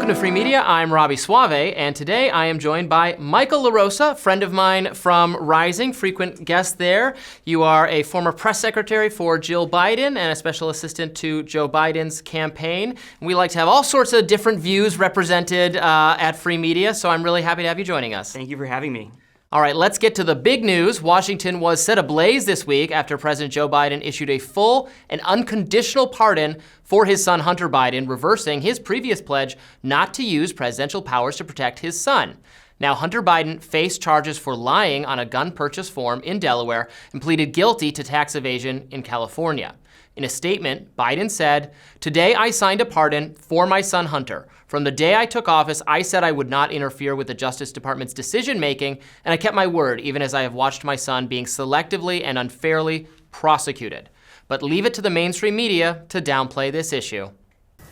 Welcome to Free Media. I'm Robby Soave, and today I am joined by Michael LaRosa, friend of mine from Rising, frequent guest there. You are a former press secretary for Jill Biden and a special assistant to Joe Biden's campaign. We like to have all sorts of different views represented at Free Media, so I'm really happy to have you joining us. Thank you for having me. All right, let's get to the big news. Washington was set ablaze this week after President Joe Biden issued a full and unconditional pardon for his son Hunter Biden, reversing his previous pledge not to use presidential powers to protect his son. Now, Hunter Biden faced charges for lying on a gun purchase form in Delaware and pleaded guilty to tax evasion in California. In a statement, Biden said, "Today I signed a pardon for my son Hunter. From the day I took office, I said I would not interfere with the Justice Department's decision-making, and I kept my word, even as I have watched my son being selectively and unfairly prosecuted." But leave it to the mainstream media to downplay this issue.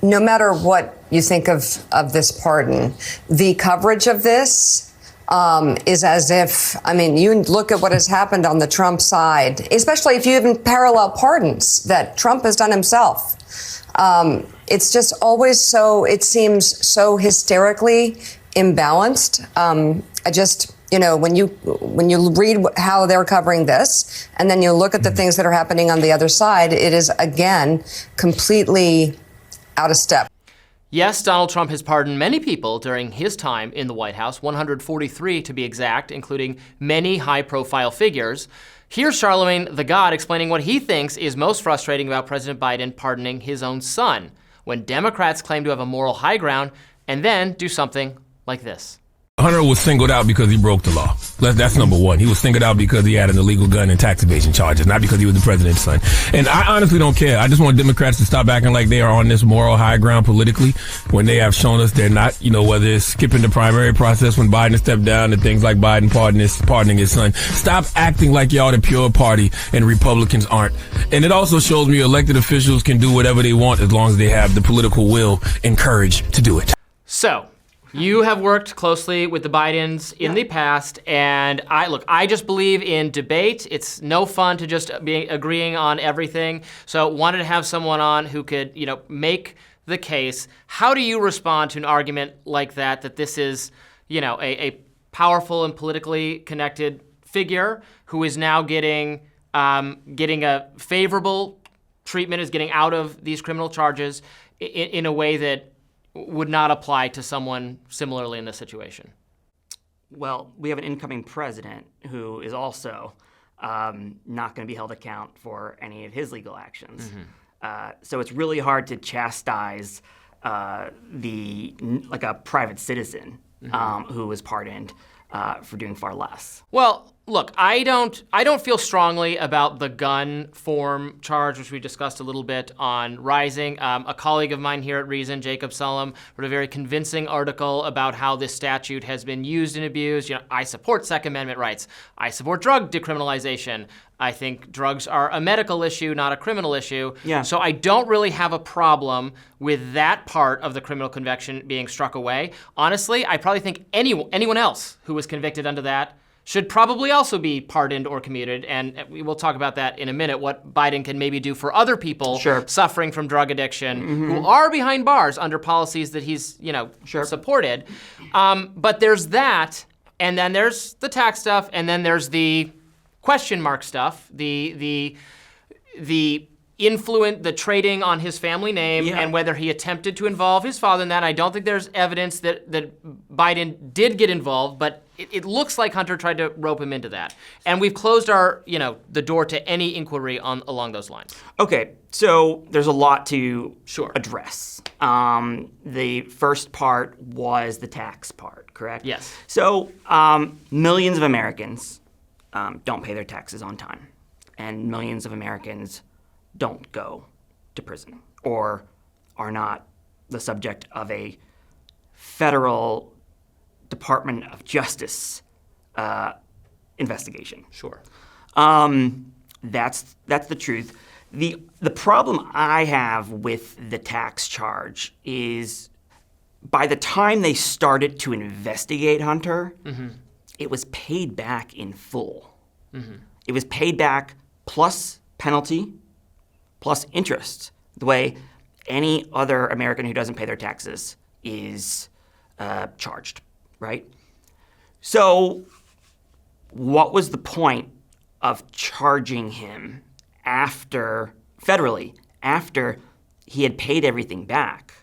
No matter what you think of this pardon, the coverage of this is as if, you look at what has happened on the Trump side, especially if you even parallel pardons that Trump has done himself. It's just always it seems so hysterically imbalanced. When you read how they're covering this, and then you look at the things that are happening on the other side, it is, again, completely out of step. Yes, Donald Trump has pardoned many people during his time in the White House, 143 to be exact, including many high-profile figures. Here's Charlemagne the God explaining what he thinks is most frustrating about President Biden pardoning his own son, when Democrats claim to have a moral high ground and then do something like this. Hunter was singled out because he broke the law. That's number one. He was singled out because he had an illegal gun and tax evasion charges, not because he was the president's son. And I honestly don't care. I just want Democrats to stop acting like they are on this moral high ground politically when they have shown us they're not, whether it's skipping the primary process when Biden stepped down and things like Biden pardoning his son. Stop acting like y'all the pure party and Republicans aren't. And it also shows me elected officials can do whatever they want as long as they have the political will and courage to do it. So, you have worked closely with the Bidens in the past, and I just believe in debate. It's no fun to just be agreeing on everything. So wanted to have someone on who could, make the case. How do you respond to an argument like that this is, a powerful and politically connected figure who is now getting a favorable treatment, is getting out of these criminal charges in a way that would not apply to someone similarly in this situation? Well, we have an incoming president who is also not going to be held account for any of his legal actions. Mm-hmm. So it's really hard to chastise a private citizen who was pardoned for doing far less. Well, look, I don't feel strongly about the gun form charge, which we discussed a little bit on Rising. A colleague of mine here at Reason, Jacob Sullum, wrote a very convincing article about how this statute has been used and abused. I support Second Amendment rights. I support drug decriminalization. I think drugs are a medical issue, not a criminal issue. Yeah. So I don't really have a problem with that part of the criminal conviction being struck away. Honestly, I probably think anyone else who was convicted under that should probably also be pardoned or commuted, and we will talk about that in a minute, what Biden can maybe do for other people suffering from drug addiction who are behind bars under policies that he's, supported. But there's that, and then there's the tax stuff, and then there's the question mark stuff, the trading on his family name and whether he attempted to involve his father in that. I don't think there's evidence that Biden did get involved, but it looks like Hunter tried to rope him into that. And we've closed the door to any inquiry along those lines. Okay, so there's a lot to address. The first part was the tax part, correct? Yes. So millions of Americans don't pay their taxes on time, and millions of Americans don't go to prison or are not the subject of a federal Department of Justice investigation. Sure. That's the truth. The problem I have with the tax charge is by the time they started to investigate Hunter, it was paid back in full. It was paid back plus penalty, plus interest, the way any other American who doesn't pay their taxes is charged, right? So what was the point of charging him federally, after he had paid everything back,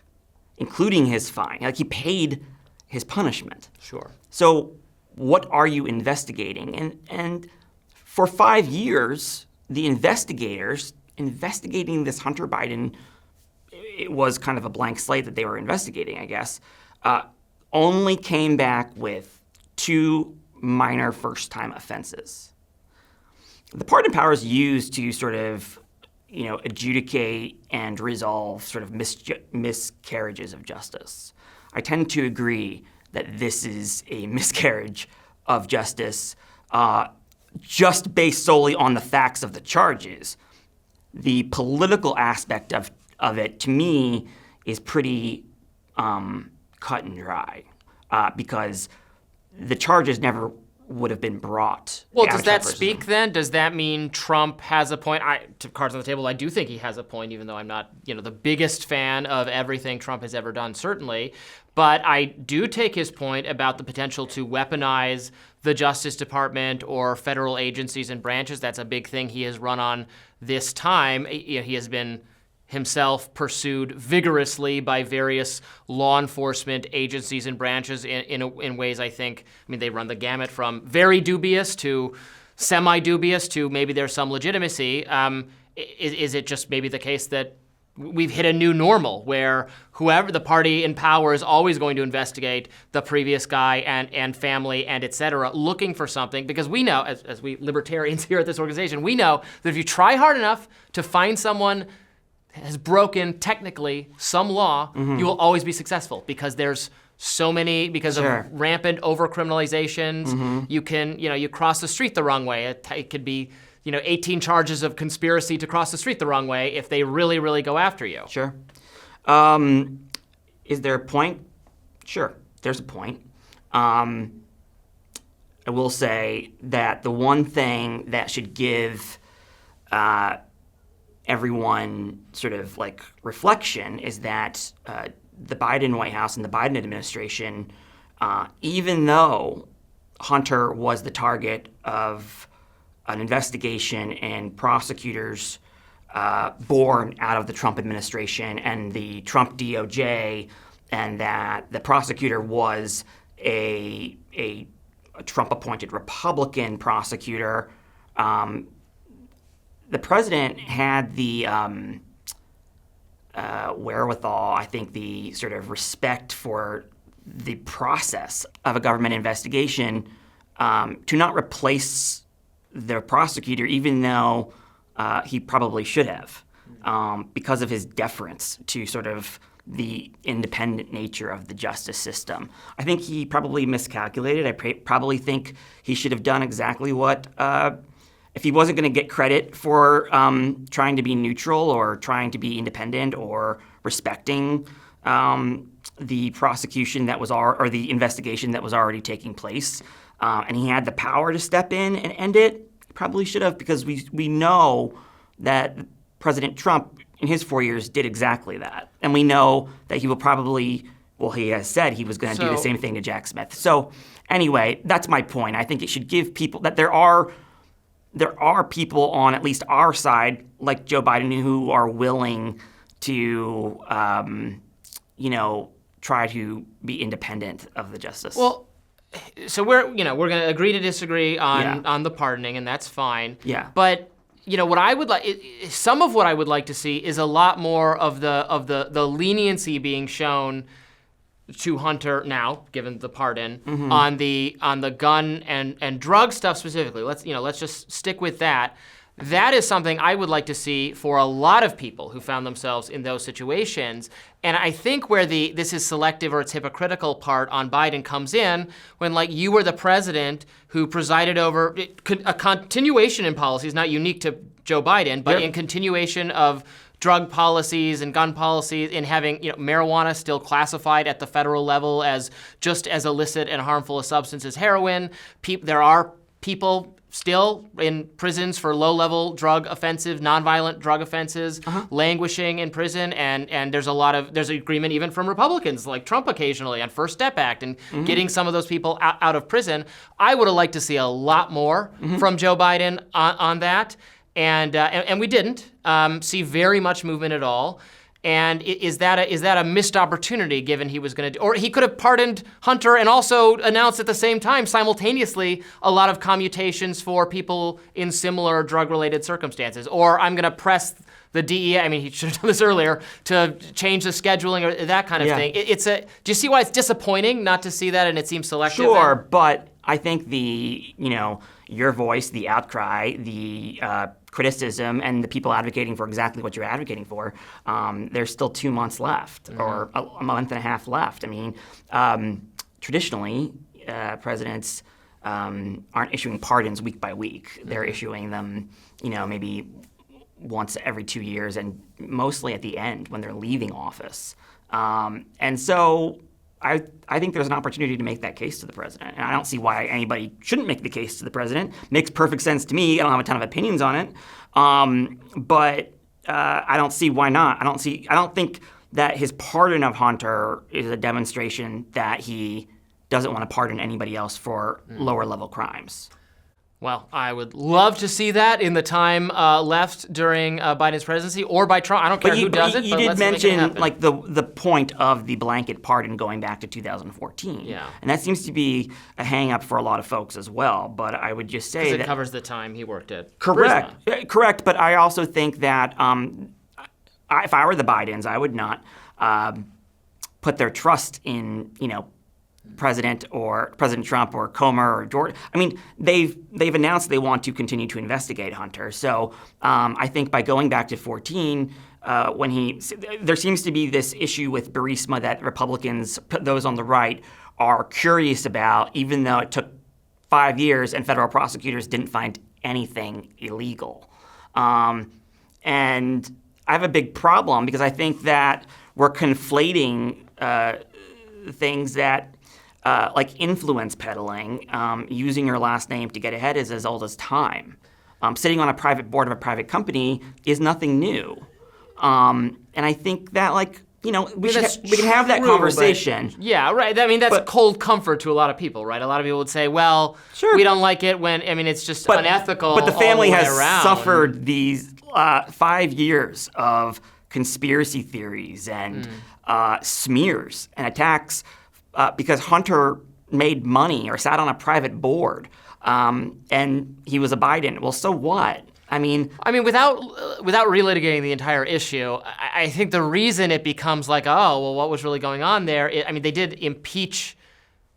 including his fine? Like, he paid his punishment. Sure. So what are you investigating? And for 5 years, the investigators investigating this Hunter Biden, it was kind of a blank slate that they were investigating, I guess, only came back with 2 minor first-time offenses. The pardon power is used to sort of, adjudicate and resolve sort of miscarriages of justice. I tend to agree that this is a miscarriage of justice, just based solely on the facts of the charges. The political aspect of it, to me, is pretty cut and dry, because the charges never would have been brought. Well, does that speak then? Does that mean Trump has a point? To cards on the table, I do think he has a point, even though I'm not, the biggest fan of everything Trump has ever done, certainly. But I do take his point about the potential to weaponize the Justice Department or federal agencies and branches. That's a big thing he has run on this time. He has been himself pursued vigorously by various law enforcement agencies and branches in ways, I think, they run the gamut from very dubious to semi-dubious to maybe there's some legitimacy. Is it just maybe the case that we've hit a new normal where whoever the party in power is always going to investigate the previous guy and family and et cetera, looking for something? Because we know, as we libertarians here at this organization, we know that if you try hard enough to find someone has broken technically some law, you will always be successful, because there's so many, because of rampant overcriminalizations. You can, you cross the street the wrong way. It could be, 18 charges of conspiracy to cross the street the wrong way if they really, really go after you. Sure. Is there a point? Sure, there's a point. I will say that the one thing that should give everyone sort of like reflection is that the Biden White House and the Biden administration, even though Hunter was the target of an investigation and prosecutors born out of the Trump administration and the Trump DOJ, and that the prosecutor was a Trump-appointed Republican prosecutor, the president had the wherewithal, I think the sort of respect for the process of a government investigation to not replace the prosecutor, even though he probably should have, because of his deference to sort of the independent nature of the justice system. I think he probably miscalculated. I probably think he should have done exactly what, if he wasn't going to get credit for trying to be neutral or trying to be independent or respecting the prosecution that was, or the investigation that was already taking place, and he had the power to step in and end it, he probably should have, because we know that President Trump in his 4 years did exactly that. And we know that he will probably, well, he has said he was going to do the same thing to Jack Smith. So anyway, that's my point. I think it should give people that there are people on at least our side, like Joe Biden, who are willing to, try to be independent of the justice. Well, so we're going to agree to disagree on the pardoning, and that's fine. Yeah. But what I would like, some of what I would like to see is a lot more of the leniency being shown to Hunter now, given the pardon, on the gun and drug stuff specifically. Let's just stick with that. That is something I would like to see for a lot of people who found themselves in those situations. And I think where this is selective or it's hypocritical part on Biden comes in when, like, you were the president who presided over a continuation in policies, not unique to Joe Biden, but in continuation of drug policies and gun policies, in having marijuana still classified at the federal level as just as illicit and harmful a substance as heroin. There are people still in prisons for low-level drug offenses, nonviolent drug offenses, languishing in prison, and there's agreement even from Republicans like Trump occasionally on First Step Act and getting some of those people out of prison. I would have liked to see a lot more from Joe Biden on that, and we didn't see very much movement at all. And is that a missed opportunity given he was going to do, or he could have pardoned Hunter and also announced at the same time simultaneously a lot of commutations for people in similar drug-related circumstances. Or I'm going to press the DEA, I mean, he should have done this earlier, to change the scheduling or that kind of thing. Do you see why it's disappointing not to see that and it seems selective? Sure, but I think your voice, the outcry, the criticism, and the people advocating for exactly what you're advocating for, there's still 2 months left, or a month and a half left. I mean, traditionally, presidents aren't issuing pardons week by week. They're issuing them, maybe once every 2 years, and mostly at the end when they're leaving office. And so I think there's an opportunity to make that case to the president. And I don't see why anybody shouldn't make the case to the president. Makes perfect sense to me. I don't have a ton of opinions on it. But I don't see why not. I don't think that his pardon of Hunter is a demonstration that he doesn't want to pardon anybody else for lower level crimes. Well, I would love to see that in the time left during Biden's presidency or by Trump. I don't care who does it, you but did let's make it mention happen. the point of the blanket pardon going back to 2014. Yeah. And that seems to be a hang-up for a lot of folks as well. But I would just say Because that it covers the time he worked at correct. Burisma. Correct. But I also think that if I were the Bidens, I would not put their trust in, President Trump or Comer or Jordan. I mean, they've announced they want to continue to investigate Hunter. So I think by going back to 2014, there seems to be this issue with Burisma that Republicans, those on the right, are curious about, even though it took 5 years and federal prosecutors didn't find anything illegal. And I have a big problem because I think that we're conflating things that like influence peddling, using your last name to get ahead is as old as time. Sitting on a private board of a private company is nothing new. And I think that, we can have that conversation. Yeah, right. I mean, that's cold comfort to a lot of people, right? A lot of people would say, well, we don't like it when, it's just unethical. But the family all the way has around. suffered these 5 years of conspiracy theories and smears and attacks because Hunter made money or sat on a private board and he was a Biden. Well, so what? I mean, without relitigating the entire issue, I think the reason it becomes like, oh, well, what was really going on there? They did impeach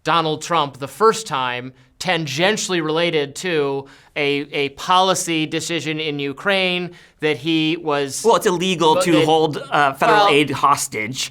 Donald Trump the first time, tangentially related to a policy decision in Ukraine that he was. Well, it's illegal to hold federal aid hostage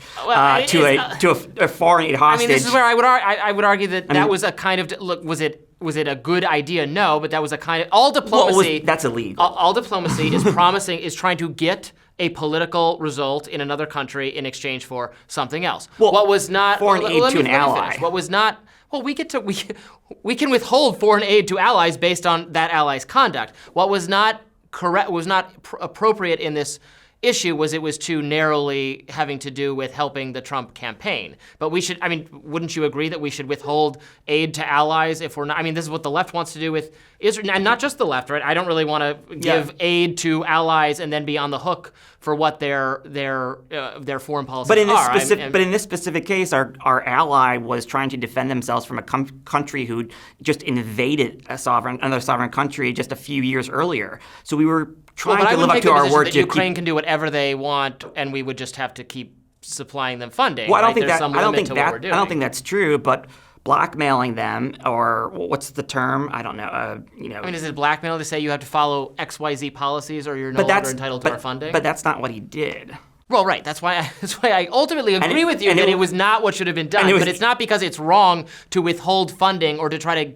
to a foreign aid hostage. This is where I would argue that was a kind of look. Was it a good idea? No, but that was a kind of all diplomacy. That's illegal. All diplomacy is trying to get a political result in another country in exchange for something else. Well, what was not foreign aid to an ally. What was not. Well, we can withhold foreign aid to allies based on that ally's conduct. What was not correct, was not appropriate in this issue was it was too narrowly having to do with helping the Trump campaign. But we should, wouldn't you agree that we should withhold aid to allies if we're not, this is what the left wants to do with Israel, and not just the left, right? I don't really want to give aid to allies and then be on the hook for what their foreign policies are. But in this specific case, our ally was trying to defend themselves from a country who just invaded another sovereign country just a few years earlier. So we were trying to live up to our word. That Ukraine can do whatever they want, and we would just have to keep supplying them funding. Well, I don't think that's true, but blackmailing them, or what's the term? I don't know. Is it blackmail to say you have to follow XYZ policies or you're no longer entitled to our funding? But that's not what he did. Well, right. That's why I ultimately agree with you that it was not what should have been done. But it's not because it's wrong to withhold funding or to try to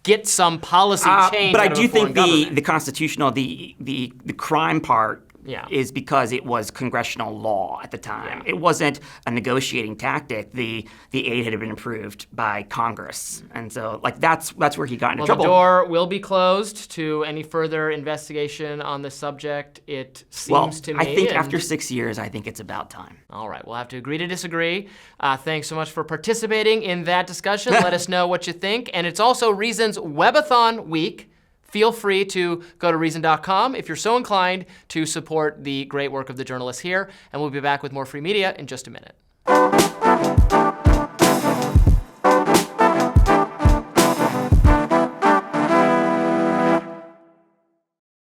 get some policy change. But I do think the constitutional, the crime part is because it was congressional law at the time. It wasn't a negotiating tactic. The aid had been approved by Congress. And so like that's where he got into trouble. The door will be closed to any further investigation on the subject, it seems to me. I think after 6 years, I think it's about time. All right, we'll have to agree to disagree. Thanks so much for participating in that discussion. Let us know what you think. And it's also Reason's Webathon week. Feel free to go to Reason.com if you're so inclined to support the great work of the journalists here. And we'll be back with more free media in just a minute.